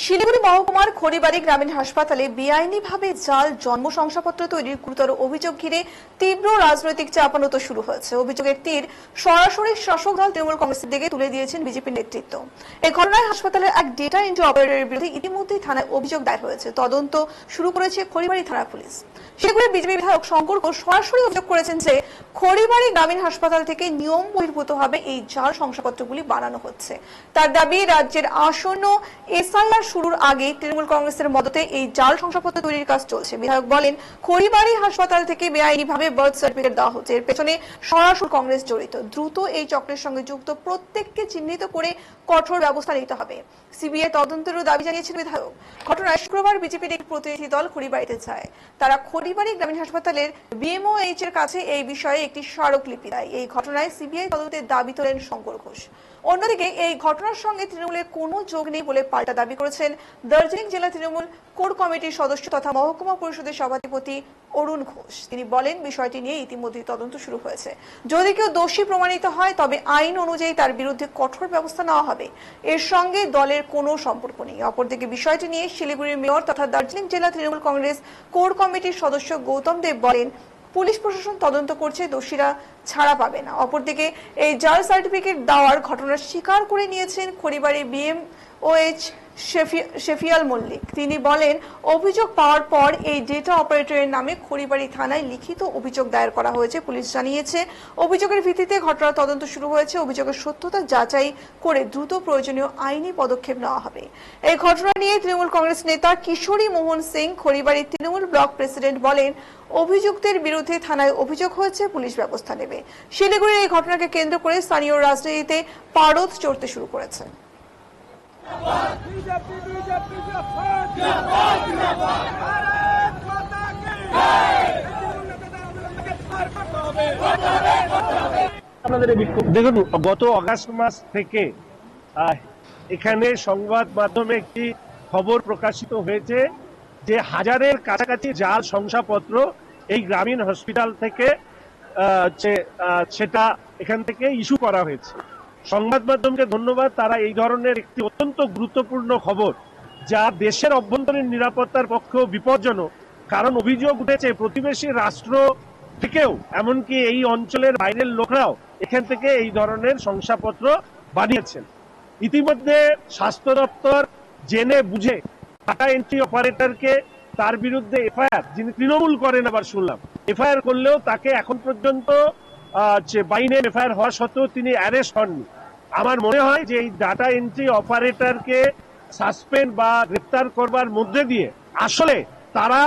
শিলিগুড়ি মহকুমার খড়িবাড়ি গ্রামীণ হাসপাতালে বেআইনিভাবে জাল জন্ম শংসাপত্র তৈরির গুরুতর অভিযোগ ঘিরে তীব্র রাজনৈতিক চাপানোতর শুরু হয়েছে। অভিযোগের তীর সরাসরি শাসক দল তৃণমূল কংগ্রেসের দিকে তুলে দিয়েছেন বিজেপির নেতৃত্ব। এই ঘটনায় হাসপাতালের এক ডেটা এন্ট্রি অপারেটরের বিরুদ্ধে ইতিমধ্যেই থানায় অভিযোগ দায়ের হয়েছে। তদন্ত শুরু করেছে খড়িবাড়ি থানার পুলিশ। শিলিগুড়ির বিজেপি বিধায়ক শঙ্কর ঘোষ সরাসরি অভিযোগ করেছেন যে খড়িবাড়ি গ্রামীণ হাসপাতাল থেকে নিয়ম বহির্ভূতভাবে এই জাল শংসাপত্রগুলি বানানো হচ্ছে। তার দাবি, রাজ্যের আসন্ন এসআইআর শুরুর আগে তৃণমূল কংগ্রেসের মদতে এই জাল শংসাপত্র তৈরির কাজ চলছে। বিধায়ক বলেন, খড়িবাড়ি হাসপাতাল থেকে বেআইনিভাবে বার্থ সার্টিফিকেট দেওয়া হচ্ছে। এর পেছনে সরাসরি কংগ্রেস জড়িত। দ্রুত এই চক্রের সঙ্গে যুক্ত প্রত্যেককে চিহ্নিত করে কঠোর ব্যবস্থা নিতে হবে। সিবিআই তদন্তেরও দাবি জানিয়েছেন বিধায়ক। ঘটনায় শুক্রবার বিজেপির একটি প্রতিনিধি দল খড়িবাড়িতে যায়। তারা খড়িবাড়ি গ্রামীণ হাসপাতালের বিএমওএইচ এর কাছে এই বিষয়ে একটি স্মারকলিপি দেয়। এই ঘটনায় সিবিআই তদন্তের দাবি তোলেন শঙ্কর ঘোষ। অন্যদিকে এই ঘটনার সঙ্গে তৃণমূলের কোনো যোগ নেই বলে পাল্টা দাবি করেছেন দার্জিলিং জেলা তৃণমূল কোর কমিটির সদস্য তথা মহকুমা পরিষদের সভাধিপতি অরুণ ঘোষ। তিনি বলেন, বিষয়টি নিয়ে ইতিমধ্যে তদন্ত শুরু হয়েছে। যদি কেউ দোষী প্রমাণিত হয় তবে আইন অনুযায়ী তার বিরুদ্ধে কঠোর ব্যবস্থা নেওয়া হবে। এর সঙ্গে দলের কোনো সম্পর্ক নেই। অপরদিকে বিষয়টি নিয়ে শিলিগুড়ির মেয়র তথা দার্জিলিং জেলা তৃণমূল কংগ্রেস কোর কমিটির সদস্য গৌতম দেব বলেন, পুলিশ প্রশাসন তদন্ত করছে, দোষীরা ছাড়া পাবে না। অপরদিকে এই জাল সার্টিফিকেট দেওয়ার ঘটনা স্বীকার করে নিয়েছেন খড়িবাড়ি বিএমওএইচ শেফিয়াল মল্লিক। তিনি বলেন, অভিযোগ পাওয়ার পর এই ডেটা অপারেটরের নামে খড়িবাড়ি থানায় লিখিত অভিযোগ দায়ের করা হয়েছে। পুলিশ জানিয়েছে, অভিযোগের ভিত্তিতে ঘটনার তদন্ত শুরু হয়েছে। অভিযোগের সত্যতা যাচাই করে দ্রুত প্রয়োজনীয় আইনি পদক্ষেপ নেওয়া হবে। এই ঘটনা নিয়ে তৃণমূল কংগ্রেস নেতা কিশোরী মোহন সিং, খড়িবাড়ি তৃণমূল ব্লক প্রেসিডেন্ট বলেন, অভিযুক্তের বিরুদ্ধে থানায় অভিযোগ হয়েছে, পুলিশ ব্যবস্থা নেবে। শিলিগুড়ির এই ঘটনাকে কেন্দ্র করে স্থানীয় রাজনীতিতে পারদ চড়তে শুরু করেছে। দেখুন, গত আগস্ট মাস থেকে এখানে সংবাদ মাধ্যমে একটি খবর প্রকাশিত হয়েছে যে হাজারের কাছাকাছি জাল শংসাপত্র এই গ্রামীণ হসপিটাল থেকে সেটা এখান থেকে ইস্যু করা হয়েছে। সংবাদ মাধ্যমকে ধন্যবাদ, তারা এই ধরনের একটি অত্যন্ত গুরুত্বপূর্ণ খবর, যা দেশের অভ্যন্তরীণ নিরাপত্তার পক্ষেও বিপজ্জনক। কারণ অভিযোগ উঠেছে প্রতিবেশী রাষ্ট্র থেকেও, এমনকি এই অঞ্চলের বাইরের লোকরাও এখান থেকে এই ধরনের শংসাপত্র বানিয়েছেন। ইতিমধ্যে স্বাস্থ্য দপ্তর জেনে বুঝে ডাটা এন্ট্রি অপারেটরকে, তার বিরুদ্ধে এফআইআর, যিনি তৃণমূল করেন আবার শুনলাম, এফআইআর করলেও তাকে এখন পর্যন্ত বাইনে এফআইআর হওয়া সত্ত্বেও তিনি অ্যারেস্ট হননি। আমার মনে হয় যে এই ডাটা এন্ট্রি অপারেটরকে সাসপেন্ড বা গ্রেপ্তার করবার মধ্যে দিয়ে আসলে তারা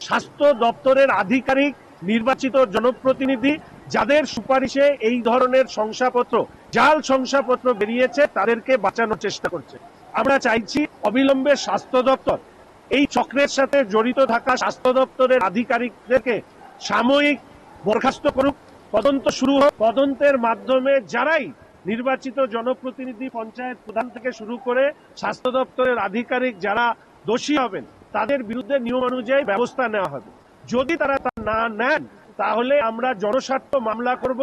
স্বাস্থ্য দপ্তরের আধিকারিক, নির্বাচিত জনপ্রতিনিধি যাদের সুপারিশে এই ধরনের শংসাপত্র, জাল শংসাপত্র বেরিয়েছে, তাদেরকে বাঁচানোর চেষ্টা করছে। আমরা চাইছি অবিলম্বে স্বাস্থ্য দপ্তর এই চক্রের সাথে জড়িত থাকা স্বাস্থ্য দপ্তরের আধিকারিকদেরকে সাময়িক বরখাস্ত করুক, তদন্ত শুরু হোক। তদন্তের মাধ্যমে যারাই নির্বাচিত জনপ্রতিনিধি, পঞ্চায়েত প্রধান থেকে শুরু করে স্বাস্থ্য দপ্তরের আধিকারিক যারা দোষী হবেন, তাদের বিরুদ্ধে নিয়ম অনুযায়ী ব্যবস্থা নেওয়া হবে। যদি তারা তা না নেন, তাহলে আমরা জনস্বার্থ মামলা করব।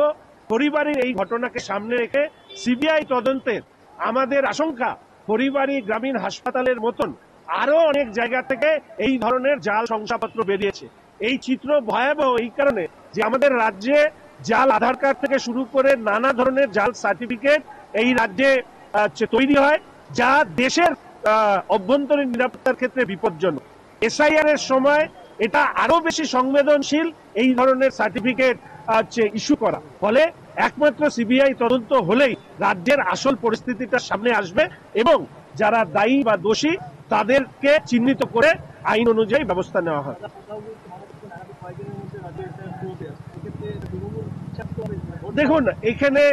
খড়িবাড়ির এই ঘটনাকে সামনে রেখে সিবিআই তদন্তের আমাদের আশঙ্কা, খড়িবাড়ি গ্রামীণ হাসপাতালের মতন আরো অনেক জায়গা থেকে এই ধরনের জাল শংসাপত্র বেরিয়েছে। এই চিত্র ভয়াবহ এই কারণে যে আমাদের রাজ্যে জাল আধার কার্ড থেকে শুরু করে নানা ধরনের জাল সার্টিফিকেট এই রাজ্যে তৈরি হয়, যা দেশের অভ্যন্তরীণ নিরাপত্তার ক্ষেত্রে বিপজ্জনক। এসআইআর এর সময় এটা আরো বেশি সংবেদনশীল এই ধরনের সার্টিফিকেট ইস্যু করা। ফলে একমাত্র সিবিআই তদন্ত হলেই রাজ্যের আসল পরিস্থিতিটা সামনে আসবে এবং যারা দায়ী বা দোষী তাদেরকে চিহ্নিত করে আইন অনুযায়ী ব্যবস্থা নেওয়া হয়। দেখুন, এখানে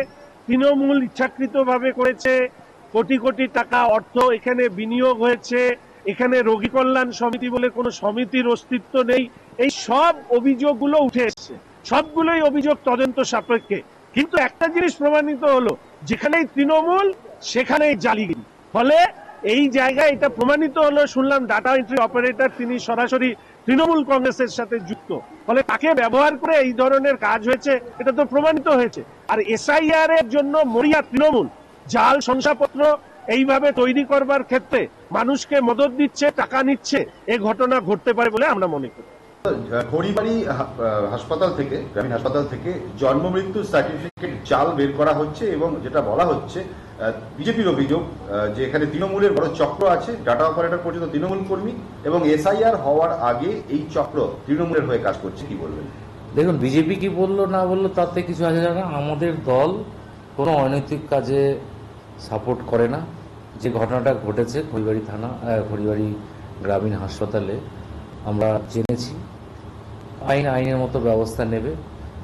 তৃণমূল ইচ্ছাকৃতভাবে করেছে, কোটি কোটি টাকা অর্থ এখানে বিনিয়োগ হয়েছে। এখানে রোগী কল্যাণ সমিতি বলে কোনো সমিতির অস্তিত্ব নেই। এই সব অভিযোগগুলো উঠে এসছে, সবগুলোই অভিযোগ তদন্ত সাপেক্ষে। কিন্তু একটা জিনিস প্রমাণিত হলো, যেখানেই তৃণমূল সেখানেই জালিগিরি। ফলে এই জায়গায় এটা প্রমাণিত হলো, শুনলাম ডাটা এন্ট্রি অপারেটর তিনি সরাসরি তৃণমূল কংগ্রেসের সাথে যুক্ত, ফলে তাকে ব্যবহার করে এই ধরনের কাজ হয়েছে, এটা তো প্রমাণিত হয়েছে। আর এসআইআর এর জন্য মরিয়া তৃণমূল, জাল শংসাপত্র এইভাবে তৈরি করবার ক্ষেত্রে মানুষকে মদত দিচ্ছে, টাকা নিচ্ছে, এই ঘটনা ঘটতে পারে বলে আমরা মনে করি। খড়িবাড়ি হাসপাতাল থেকে, গ্রামীণ হাসপাতাল থেকে জন্ম মৃত্যু সার্টিফিকেট জাল বের করা হচ্ছে এবং যেটা বলা হচ্ছে বিজেপির অভিযোগ যে এখানে তৃণমূলের বড় চক্র আছে, ডাটা অপারেটর পর্যন্ত তৃণমূল কর্মী, এবং এসআইআর হওয়ার আগে এই চক্র তৃণমূলের হয়ে কাজ করছে। কি বলবেন? দেখুন, বিজেপি কি বললো না বললো তাতে কিছু আসে যায় না। আমাদের দল কোনো অনৈতিক কাজে সাপোর্ট করে না। যে ঘটনাটা ঘটেছে খড়িবাড়ি গ্রামীণ হাসপাতালে আমরা জেনেছি, আইনের মতো ব্যবস্থা নেবে।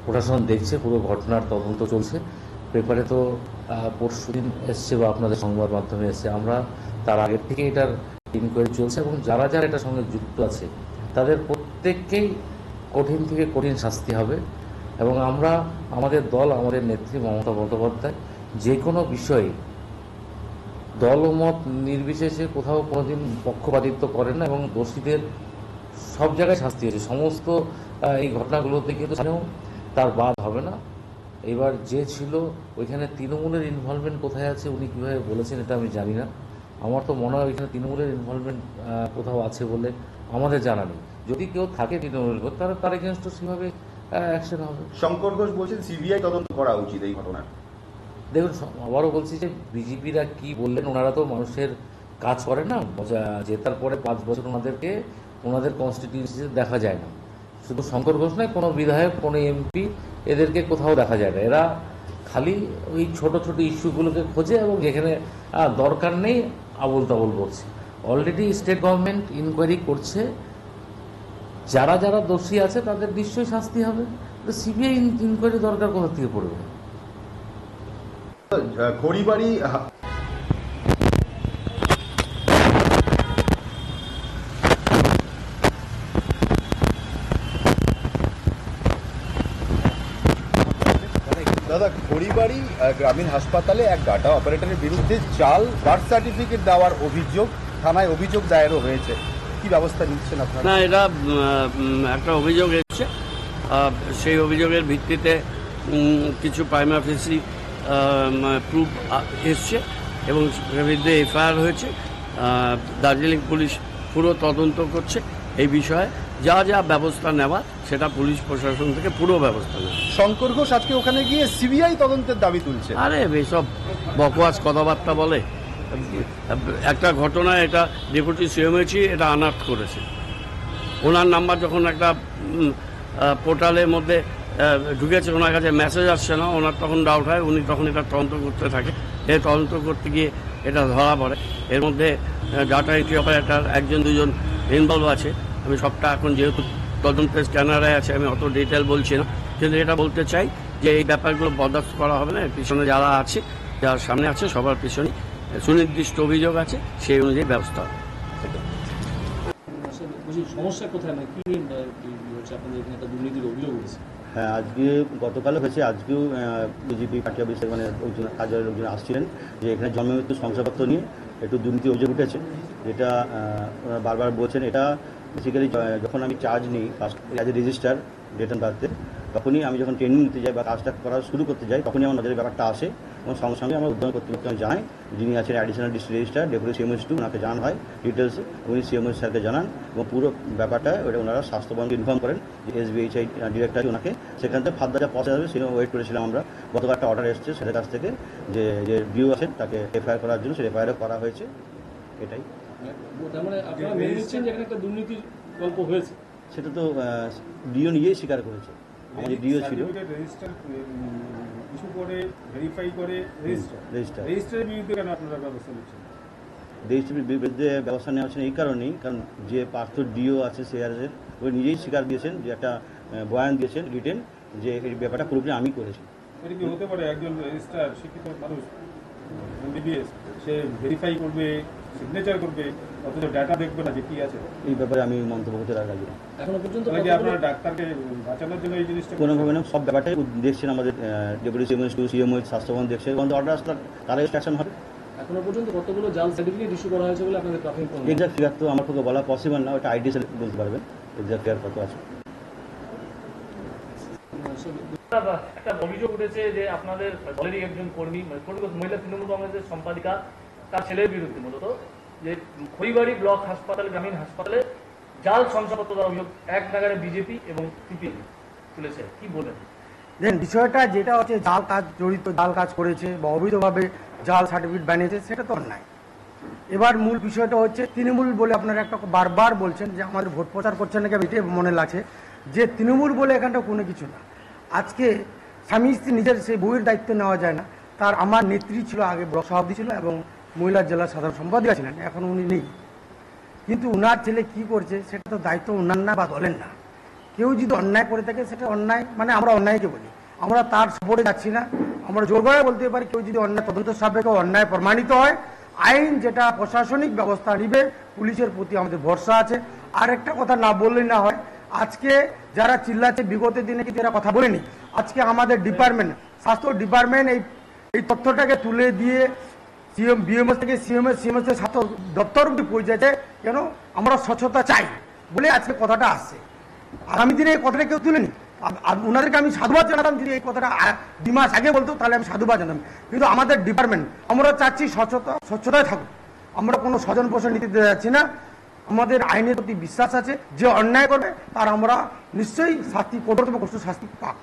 প্রশাসন দেখছে, পুরো ঘটনার তদন্ত চলছে। পেপারে তো পরশুদিন এসছে বা আপনাদের সংবাদ মাধ্যমে এসছে। আমরা তার আগের থেকে এটার ইনকোয়ারি চলছে এবং যারা যারা এটার সঙ্গে যুক্ত আছে তাদের প্রত্যেককেই কঠিন থেকে কঠিন শাস্তি হবে। এবং আমরা, আমাদের দল, আমাদের নেত্রী মমতা বন্দ্যোপাধ্যায় যে কোনো বিষয়ে দল ও মত নির্বিশেষে কোথাও কোনোদিন পক্ষপাতিত্ব করেন না এবং দোষীদের সব জায়গায় শাস্তি হয়েছে। সমস্ত এই ঘটনাগুলোতে কিন্তু তার বাদ হবে না। এবার যে ছিল ওইখানে তৃণমূলের ইনভলভমেন্ট কোথায় আছে উনি কীভাবে বলেছেন এটা আমি জানি না। আমার তো মনে হয় ওইখানে তৃণমূলের ইনভলভমেন্ট কোথাও আছে বলে আমাদের জানা নেই। যদি কেউ থাকে তৃণমূলের তাহলে তার এগেনস্টও সেভাবে অ্যাকশন হবে। শঙ্কর ঘোষ বলছেন সিবিআই তদন্ত করা উচিত এই ঘটনার। দেখুন, আবারও বলছি যে বিজেপিরা কি বললেন, ওনারা তো মানুষের কাজ করে না। জেতার পরে 5 বছর ওনাদের কনস্টিটিউয়েন্সিতে দেখা যায় না। শুধু শঙ্কর ঘোষ নয়, কোনো বিধায়ক, কোনো এমপি এদেরকে কোথাও দেখা যায় না। এরা খালি ওই ছোট ছোট ইস্যুগুলোকে খোঁজে এবং যেখানে দরকার নেই আবল তাবল বলছে। অলরেডি স্টেট গভর্নমেন্ট ইনকোয়ারি করছে, যারা যারা দোষী আছে তাদের নিশ্চয়ই শাস্তি হবে। সিবিআই ইনকোয়ারি দরকার কোথা থেকে পড়বে? খড়িবাড়ি দাদা, খড়িবাড়ি গ্রামীণ হাসপাতালে এক ডাটা অপারেটরের বিরুদ্ধে জাল বার্থ সার্টিফিকেট দেওয়ার অভিযোগ, থানায় অভিযোগ দায়েরও হয়েছে। কি ব্যবস্থা নিচ্ছেন আপনারা? না, এটা একটা অভিযোগ এসেছে। সেই অভিযোগের ভিত্তিতে কিছু প্রাইমা ফেসি প্রুফ এসছে এবং বিরুদ্ধে এফআইআর হয়েছে। দার্জিলিং পুলিশ পুরো তদন্ত করছে এই বিষয়ে। যা যা ব্যবস্থা নেওয়া সেটা পুলিশ প্রশাসন থেকে পুরো ব্যবস্থা নেওয়া। শঙ্কর ঘোষ আজকে ওখানে গিয়ে সিবিআই তদন্তের দাবি তুলছে। আরে এসব বকওয়াস কথাবার্তা বলে। একটা ঘটনা, এটা ডেপুটি সিএমএইচি এটা আনার্ট করেছে। ওনার নাম্বার যখন একটা পোর্টালের মধ্যে ঢুকেছে, ওনার কাছে মেসেজ আসছে না, ওনার তখন ডাউট হয়। উনি তখন এটা তদন্ত করতে থাকে। এই তদন্ত করতে গিয়ে এটা ধরা পড়ে। এর মধ্যে ডাটা এন্ট্রি অপারেটর 1-2 ইনভলভ আছে। আমি সবটা এখন যেহেতু তদন্তের স্ক্যানারে আছে আমি অত ডিটেল বলছি না, কিন্তু এটা বলতে চাই যে এই ব্যাপারগুলো বরদাস্ত করা হবে না। এর পিছনে যারা আছে, যার সামনে আছে, সবার পিছনে সুনির্দিষ্ট অভিযোগ আছে, সেই অনুযায়ী ব্যবস্থা হবে। সমস্যা কোথায়, মানে কি হচ্ছে আপনাদের এখানে একটা দুর্নীতির অভিযোগ উঠেছে? হ্যাঁ, আজকে গতকালও হয়েছে, আজকেও বিজেপি পার্টি অফিসের মানে কার্যালয়ের লোকজন আসছিলেন যে এখানে জন্ম মৃত্যু শংসাপত্র নিয়ে একটু দুর্নীতি অভিযোগ উঠেছে। যেটা ওনারা বারবার বলছেন। এটা বেসিক্যালি যখন আমি চার্জ নিই first as a register date and বার্থে, তখনই আমি যখন ট্রেনিং নিতে যাই বা কাজটা করা শুরু করতে যাই, তখনই আমার নজরের ব্যাপারটা আসে এবং সঙ্গে সঙ্গে আমার উদ্যোগ কর্তৃপক্ষকে জানাই। যিনি আছেন অ্যাডিশনাল ডিস্ট্রিক্ট রেজিস্ট্রার ডেপুটি সিএমএস2, ওনাকে জানানো হয় ডিটেলসে। উনি সিএমএস স্যারকে জানান এবং পুরো ব্যাপারটা ওটা ওনারা স্বাস্থ্যবনকে ইনফর্ম করেন যে এসবিএইচআই ডিরেক্টর আছে ওনাকে। সেখান থেকে ফার্দার যা প্রসেস হবে সেটা ওয়েট করেছিলাম আমরা। গতকাল একটা অর্ডার এসেছে সেটার কাছ থেকে যে ডিও আছেন তাকে এফআইআর করার জন্য, সেটা এফআইআরও করা হয়েছে। এটাই। তার মানে আপনারা মেনে নিচ্ছেন যে এখানে একটা দুর্নীতির গল্প হয়েছে? সেটা তো ডিও নিজেই স্বীকার করেছে। আমাদের ডিও ছিল রেজিস্টার ইস্যু করে ভেরিফাই করে রেজিস্টারের বিরুদ্ধে কেন আপনারা ব্যবস্থা নিচ্ছেন? রেজিস্ট্রির বিরুদ্ধে ব্যবস্থা নেওয়া হচ্ছে এই কারণেই, কারণ যে পার্থ ডিও আছে সিআরএসের, ওই নিজেই স্বীকার দিয়েছেন, যে একটা বয়ান দিয়েছেন রিটেন, যে এই ব্যাপারটা পুরোপুরি আমি করেছি। এটা কি হতে পারে একজন রেজিস্ট্রার শিক্ষিত মানুষ এমবিবিএস, সে ভেরিফাই করবে, সিগনেচার করবে, অথচ ডাটা দেখবে না যে কি আছে? এই ব্যাপারে আমি মন্তব্য করতে রাজি না। এখনো পর্যন্ত আপনারা ডাক্তারকে বাঁচানোর জন্য এই জিনিসটা কোনোভাবে না, সব ব্যাপারটাই দেখছেন আমাদের ডেপুটি সিএমএস2, সিএমও, স্বাস্থ্যভবন দেখছে। এবং অর্ডার আসলে তারা অ্যাকশন হবে। এখনো পর্যন্ত কতগুলো জাল সার্টিফিকেট ইস্যু করা হয়েছে বলে আপনাদের প্রাথমিক অনুমান? এক্সাক্ট ফিগার তো আমার পক্ষে বলা পসিবল না, ওটা আইডি সেল বলতে পারবেন এক্সাক্ট ফিগার কত আছে। একটা অভিযোগ উঠেছে যে আপনাদের দলেরই একজন কর্মী, মহিলা তৃণমূল কংগ্রেসের সম্পাদিকা তার ছেলের বিরুদ্ধে মূলত যে খড়িবাড়ি ব্লক হাসপাতাল গ্রামীণ হাসপাতালে জাল শংসাপত্র দেওয়ার অভিযোগ এক নাগারে বিজেপি এবং সিপিএম তুলেছে, কি বলেন? দেখেন, বিষয়টা যেটা হচ্ছে জাল কাজ জড়িত, জাল কাজ করেছে বা অবৈধভাবে জাল সার্টিফিকেট বানিয়েছে, সেটা তো অন্যায়। এবার মূল বিষয়টা হচ্ছে তৃণমূল বলে আপনারা একটা বারবার বলছেন যে আমাদের ভোট প্রচার করছেন নাকি, এটাই মনে লাগছে যে তৃণমূল বলে এখানটা কোনো কিছু না। আজকে স্বামী স্ত্রী নিজের সেই বইয়ের দায়িত্ব নেওয়া যায় না। তার আমার নেত্রী ছিল, আগে ব্লক সভাপতি ছিল এবং মহিলা জেলা সাধারণ সম্পাদিকা ছিলেন, এখন উনি নেই। কিন্তু উনার ছেলে কি করছে সেটা তো দায়িত্ব উনার না বা দলের না। কেউ যদি অন্যায় করে থাকে সেটা অন্যায়, মানে আমরা অন্যায়কে বলি, আমরা তার সাপোর্টে যাচ্ছি না। আমরা জোর করে বলতে পারি কেউ যদি অন্যায় তদন্ত সাপেক্ষে অন্যায় প্রমাণিত হয়, আইন যেটা প্রশাসনিক ব্যবস্থা নিবে, পুলিশের প্রতি আমাদের ভরসা আছে। আর একটা কথা না বললেই না হয়, আজকে যারা চিল্লাচ্ছে বিগত দিনে কিন্তু এরা কথা বলেনি। আজকে আমাদের ডিপার্টমেন্ট, স্বাস্থ্য ডিপার্টমেন্ট এই তথ্যটাকে তুলে দিয়ে বিএমএস থেকে সিএমএস থেকে স্বাস্থ্য দপ্তর অব্দি পৌঁছেছে। কেন? আমরা স্বচ্ছতা চাই বলে আজকে কথাটা আসছে। আগামী দিনে এই কথাটা কেউ তুলেনি। ওনাদেরকে আমি সাধুবাদ জানাতাম, যদি এই কথাটা 2 মাস আগে বলতো তাহলে আমি সাধুবাদ জানাতাম। কিন্তু আমাদের ডিপার্টমেন্ট, আমরা চাচ্ছি স্বচ্ছতায় থাকুক। আমরা কোনো স্বজন পোষণ নীতি দিতে যাচ্ছি না। আমাদের আইনের প্রতি বিশ্বাস আছে, যে অন্যায় করবে তার আমরা নিশ্চয়ই শাস্তি, কঠোরতম কঠোর শাস্তি পাক।